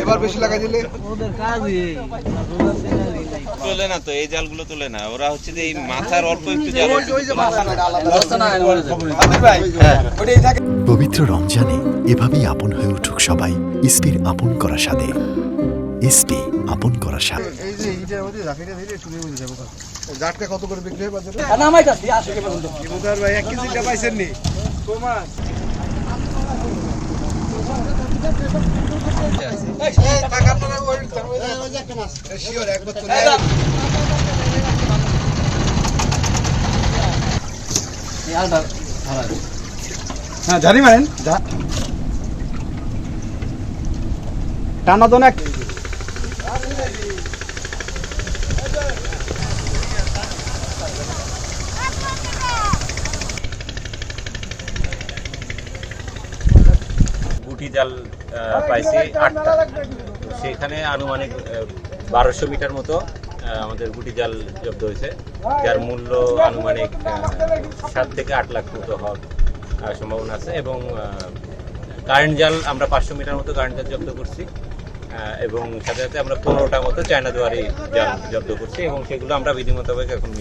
এবার বেশি লাগা দিলে ওদের কাজই এই তোলে না তো, এই জালগুলো তোলে না, ওরা হচ্ছে যে এই মাথার অল্প একটু জাল ওই যে মাথা আলাদা ভাই ওইটাই থাকে। পবিত্র রমজানে এভাবেই আপন হয়ে উঠুক সবাই ইসপির আপন করা স্বাদে। ইসপি আপন করা স্বাদ। এই যে এইটার মধ্যে জাফিটা দিলে চুলের মধ্যে যাবো জাটকা কত করে বিক্রি হয় বাজারে? নামাইতাছি 80 টাকা পর্যন্ত ইমুদার ভাই 1 কেজিটা পাইছেন নি? তোমার এই টাকা তো না ওই যে একটা মাছ শিওর একবার চলে এই আলটা ধরা হ্যাঁ জানি মারেন টানা তো না গুটি জাল পাইছি 8টা, তো সেখানে আনুমানিক 1200 মিটার মতো আমাদের গুটি জাল জব্দ হয়েছে, যার মূল্য আনুমানিক 7 থেকে 8 লাখ মতো হওয়ার সম্ভাবনা আছে। এবং কারেন্ট জাল আমরা 500 মিটার মতো কারেন্ট জাল জব্দ করছি, এবং সাথে সাথে আমরা 15টা মতো চায়না দুয়ারি জাল জব্দ করছি, এবং সেগুলো আমরা বিধি মোতাবেক এখন